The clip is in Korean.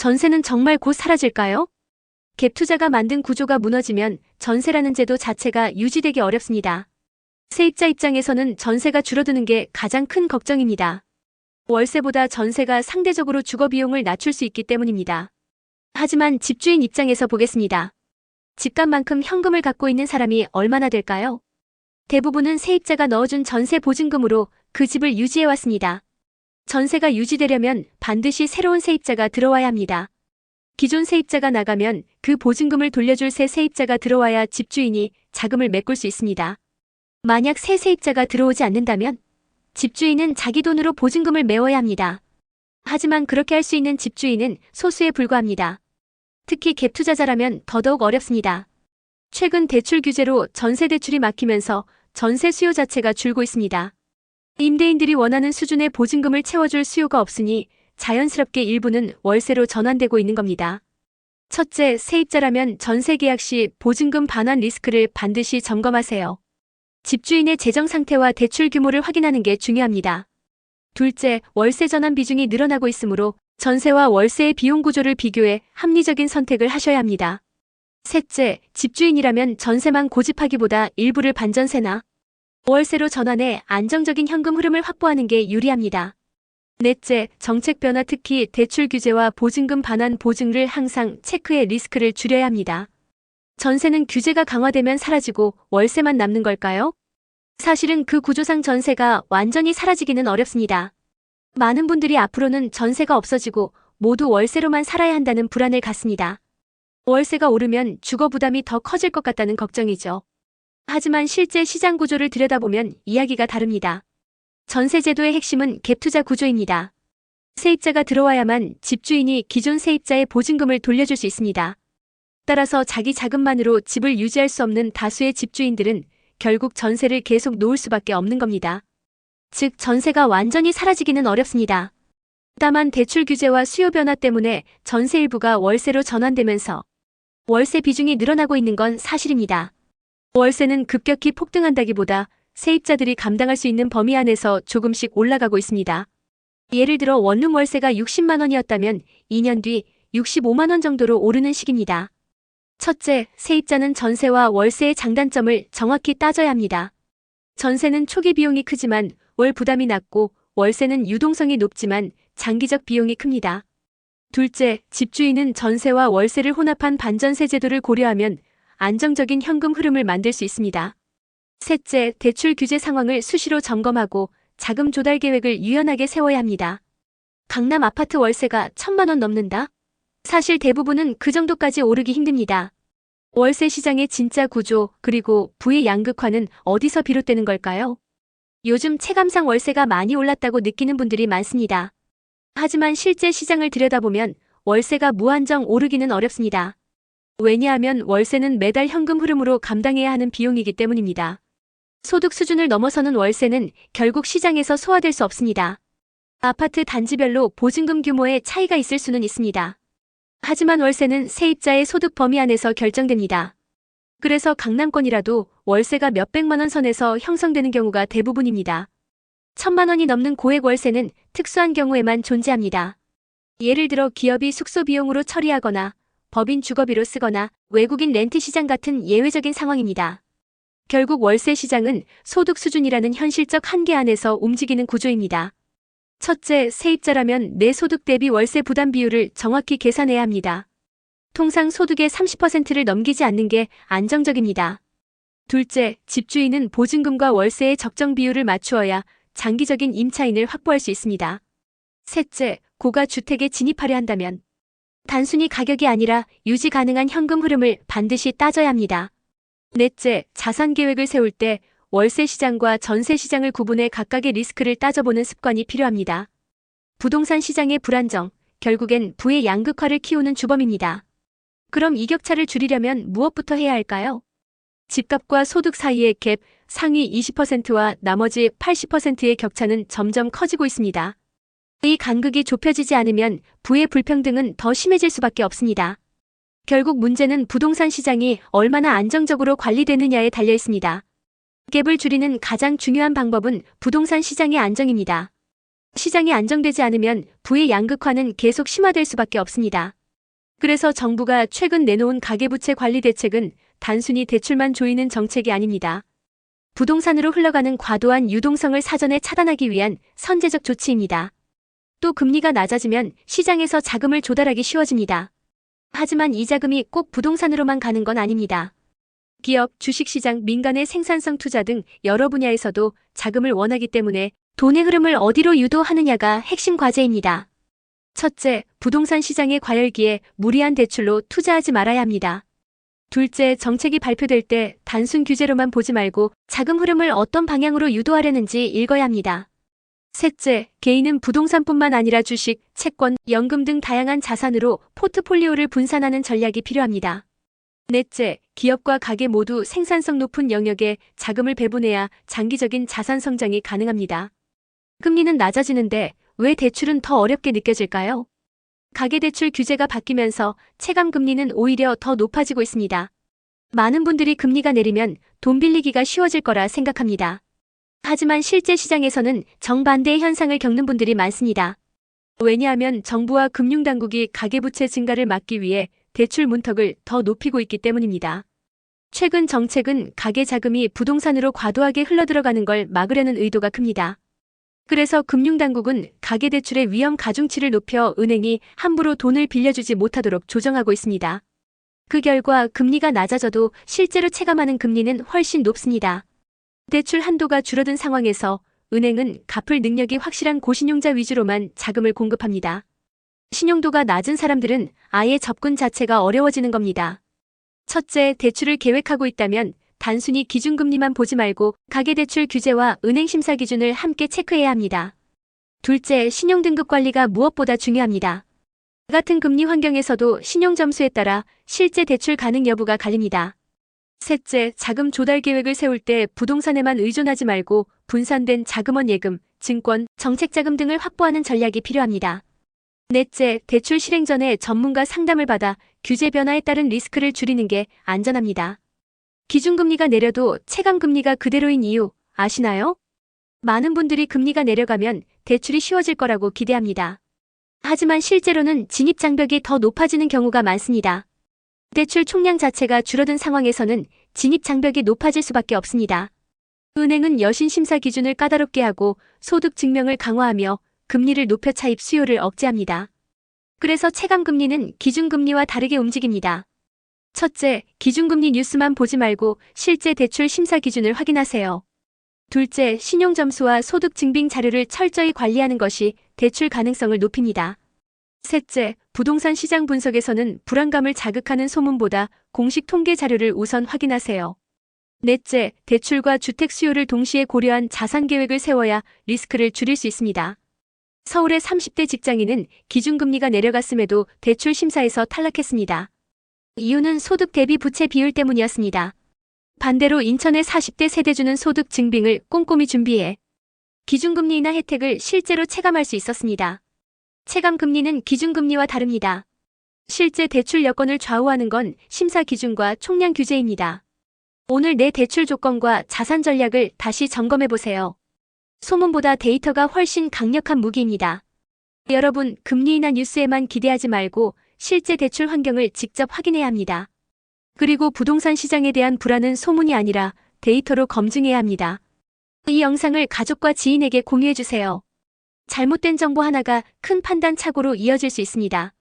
전세는 정말 곧 사라질까요? 갭 투자가 만든 구조가 무너지면 전세라는 제도 자체가 유지되기 어렵습니다. 세입자 입장에서는 전세가 줄어드는 게 가장 큰 걱정입니다. 월세보다 전세가 상대적으로 주거 비용을 낮출 수 있기 때문입니다. 하지만 집주인 입장에서 보겠습니다. 집값만큼 현금을 갖고 있는 사람이 얼마나 될까요? 대부분은 세입자가 넣어준 전세 보증금으로 그 집을 유지해왔습니다. 전세가 유지되려면 반드시 새로운 세입자가 들어와야 합니다. 기존 세입자가 나가면 그 보증금을 돌려줄 새 세입자가 들어와야 집주인이 자금을 메꿀 수 있습니다. 만약 새 세입자가 들어오지 않는다면 집주인은 자기 돈으로 보증금을 메워야 합니다. 하지만 그렇게 할 수 있는 집주인은 소수에 불과합니다. 특히 갭 투자자라면 더더욱 어렵습니다. 최근 대출 규제로 전세 대출이 막히면서 전세 수요 자체가 줄고 있습니다. 임대인들이 원하는 수준의 보증금을 채워줄 수요가 없으니 자연스럽게 일부는 월세로 전환되고 있는 겁니다. 첫째, 세입자라면 전세 계약 시 보증금 반환 리스크를 반드시 점검하세요. 집주인의 재정 상태와 대출 규모를 확인하는 게 중요합니다. 둘째, 월세 전환 비중이 늘어나고 있으므로 전세와 월세의 비용 구조를 비교해 합리적인 선택을 하셔야 합니다. 셋째, 집주인이라면 전세만 고집하기보다 일부를 반전세나 월세로 전환해 안정적인 현금 흐름을 확보하는 게 유리합니다. 넷째, 정책 변화 특히 대출 규제와 보증금 반환 보증을 항상 체크해 리스크를 줄여야 합니다. 전세는 규제가 강화되면 사라지고 월세만 남는 걸까요? 사실은 그 구조상 전세가 완전히 사라지기는 어렵습니다. 많은 분들이 앞으로는 전세가 없어지고 모두 월세로만 살아야 한다는 불안을 갖습니다. 월세가 오르면 주거 부담이 더 커질 것 같다는 걱정이죠. 하지만 실제 시장 구조를 들여다보면 이야기가 다릅니다. 전세 제도의 핵심은 갭 투자 구조입니다. 세입자가 들어와야만 집주인이 기존 세입자의 보증금을 돌려줄 수 있습니다. 따라서 자기 자금만으로 집을 유지할 수 없는 다수의 집주인들은 결국 전세를 계속 놓을 수밖에 없는 겁니다. 즉 전세가 완전히 사라지기는 어렵습니다. 다만 대출 규제와 수요 변화 때문에 전세 일부가 월세로 전환되면서 월세 비중이 늘어나고 있는 건 사실입니다. 월세는 급격히 폭등한다기보다 세입자들이 감당할 수 있는 범위 안에서 조금씩 올라가고 있습니다. 예를 들어 원룸 월세가 60만 원이었다면 2년 뒤 65만 원 정도로 오르는 시기입니다. 첫째, 세입자는 전세와 월세의 장단점을 정확히 따져야 합니다. 전세는 초기 비용이 크지만 월 부담이 낮고 월세는 유동성이 높지만 장기적 비용이 큽니다. 둘째, 집주인은 전세와 월세를 혼합한 반전세 제도를 고려하면 안정적인 현금 흐름을 만들 수 있습니다. 셋째, 대출 규제 상황을 수시로 점검하고 자금 조달 계획을 유연하게 세워야 합니다. 강남 아파트 월세가 1,000만 원 넘는다? 사실 대부분은 그 정도까지 오르기 힘듭니다. 월세 시장의 진짜 구조 그리고 부의 양극화는 어디서 비롯되는 걸까요? 요즘 체감상 월세가 많이 올랐다고 느끼는 분들이 많습니다. 하지만 실제 시장을 들여다보면 월세가 무한정 오르기는 어렵습니다. 왜냐하면 월세는 매달 현금 흐름으로 감당해야 하는 비용이기 때문입니다. 소득 수준을 넘어서는 월세는 결국 시장에서 소화될 수 없습니다. 아파트 단지별로 보증금 규모의 차이가 있을 수는 있습니다. 하지만 월세는 세입자의 소득 범위 안에서 결정됩니다. 그래서 강남권이라도 월세가 몇백만 원 선에서 형성되는 경우가 대부분입니다. 1,000만 원이 넘는 고액 월세는 특수한 경우에만 존재합니다. 예를 들어 기업이 숙소 비용으로 처리하거나 법인 주거비로 쓰거나 외국인 렌트 시장 같은 예외적인 상황입니다. 결국 월세 시장은 소득 수준이라는 현실적 한계 안에서 움직이는 구조입니다. 첫째, 세입자라면 내 소득 대비 월세 부담 비율을 정확히 계산해야 합니다. 통상 소득의 30%를 넘기지 않는 게 안정적입니다. 둘째, 집주인은 보증금과 월세의 적정 비율을 맞추어야 장기적인 임차인을 확보할 수 있습니다. 셋째, 고가 주택에 진입하려 한다면 단순히 가격이 아니라 유지 가능한 현금 흐름을 반드시 따져야 합니다. 넷째, 자산 계획을 세울 때 월세 시장과 전세 시장을 구분해 각각의 리스크를 따져보는 습관이 필요합니다. 부동산 시장의 불안정, 결국엔 부의 양극화를 키우는 주범입니다. 그럼 이 격차를 줄이려면 무엇부터 해야 할까요? 집값과 소득 사이의 갭, 상위 20%와 나머지 80%의 격차는 점점 커지고 있습니다. 이 간극이 좁혀지지 않으면 부의 불평등은 더 심해질 수밖에 없습니다. 결국 문제는 부동산 시장이 얼마나 안정적으로 관리되느냐에 달려 있습니다. 갭을 줄이는 가장 중요한 방법은 부동산 시장의 안정입니다. 시장이 안정되지 않으면 부의 양극화는 계속 심화될 수밖에 없습니다. 그래서 정부가 최근 내놓은 가계부채 관리 대책은 단순히 대출만 조이는 정책이 아닙니다. 부동산으로 흘러가는 과도한 유동성을 사전에 차단하기 위한 선제적 조치입니다. 또 금리가 낮아지면 시장에서 자금을 조달하기 쉬워집니다. 하지만 이 자금이 꼭 부동산으로만 가는 건 아닙니다. 기업, 주식시장, 민간의 생산성 투자 등 여러 분야에서도 자금을 원하기 때문에 돈의 흐름을 어디로 유도하느냐가 핵심 과제입니다. 첫째, 부동산 시장의 과열기에 무리한 대출로 투자하지 말아야 합니다. 둘째, 정책이 발표될 때 단순 규제로만 보지 말고 자금 흐름을 어떤 방향으로 유도하려는지 읽어야 합니다. 셋째, 개인은 부동산뿐만 아니라 주식, 채권, 연금 등 다양한 자산으로 포트폴리오를 분산하는 전략이 필요합니다. 넷째, 기업과 가계 모두 생산성 높은 영역에 자금을 배분해야 장기적인 자산 성장이 가능합니다. 금리는 낮아지는데 왜 대출은 더 어렵게 느껴질까요? 가계대출 규제가 바뀌면서 체감 금리는 오히려 더 높아지고 있습니다. 많은 분들이 금리가 내리면 돈 빌리기가 쉬워질 거라 생각합니다. 하지만 실제 시장에서는 정반대의 현상을 겪는 분들이 많습니다. 왜냐하면 정부와 금융당국이 가계부채 증가를 막기 위해 대출 문턱을 더 높이고 있기 때문입니다. 최근 정책은 가계 자금이 부동산으로 과도하게 흘러들어가는 걸 막으려는 의도가 큽니다. 그래서 금융당국은 가계대출의 위험 가중치를 높여 은행이 함부로 돈을 빌려주지 못하도록 조정하고 있습니다. 그 결과 금리가 낮아져도 실제로 체감하는 금리는 훨씬 높습니다. 대출 한도가 줄어든 상황에서 은행은 갚을 능력이 확실한 고신용자 위주로만 자금을 공급합니다. 신용도가 낮은 사람들은 아예 접근 자체가 어려워지는 겁니다. 첫째, 대출을 계획하고 있다면 단순히 기준금리만 보지 말고 가계대출 규제와 은행 심사 기준을 함께 체크해야 합니다. 둘째, 신용등급 관리가 무엇보다 중요합니다. 같은 금리 환경에서도 신용점수에 따라 실제 대출 가능 여부가 갈립니다. 셋째, 자금 조달 계획을 세울 때 부동산에만 의존하지 말고 분산된 자금원 예금, 증권, 정책자금 등을 확보하는 전략이 필요합니다. 넷째, 대출 실행 전에 전문가 상담을 받아 규제 변화에 따른 리스크를 줄이는 게 안전합니다. 기준금리가 내려도 체감금리가 그대로인 이유 아시나요? 많은 분들이 금리가 내려가면 대출이 쉬워질 거라고 기대합니다. 하지만 실제로는 진입장벽이 더 높아지는 경우가 많습니다. 대출 총량 자체가 줄어든 상황에서는 진입장벽이 높아질 수밖에 없습니다. 은행은 여신 심사 기준을 까다롭게 하고 소득 증명을 강화하며 금리를 높여 차입 수요를 억제합니다. 그래서 체감금리는 기준금리와 다르게 움직입니다. 첫째, 기준금리 뉴스만 보지 말고 실제 대출 심사 기준을 확인하세요. 둘째, 신용점수와 소득 증빙 자료를 철저히 관리하는 것이 대출 가능성을 높입니다. 셋째, 부동산 시장 분석에서는 불안감을 자극하는 소문보다 공식 통계 자료를 우선 확인하세요. 넷째, 대출과 주택 수요를 동시에 고려한 자산 계획을 세워야 리스크를 줄일 수 있습니다. 서울의 30대 직장인은 기준금리가 내려갔음에도 대출 심사에서 탈락했습니다. 이유는 소득 대비 부채 비율 때문이었습니다. 반대로 인천의 40대 세대주는 소득 증빙을 꼼꼼히 준비해 기준금리 인하 혜택을 실제로 체감할 수 있었습니다. 체감금리는 기준금리와 다릅니다. 실제 대출 여건을 좌우하는 건 심사 기준과 총량 규제입니다. 오늘 내 대출 조건과 자산 전략을 다시 점검해보세요. 소문보다 데이터가 훨씬 강력한 무기입니다. 여러분, 금리 인하 뉴스에만 기대하지 말고 실제 대출 환경을 직접 확인해야 합니다. 그리고 부동산 시장에 대한 불안은 소문이 아니라 데이터로 검증해야 합니다. 이 영상을 가족과 지인에게 공유해주세요. 잘못된 정보 하나가 큰 판단 착오로 이어질 수 있습니다.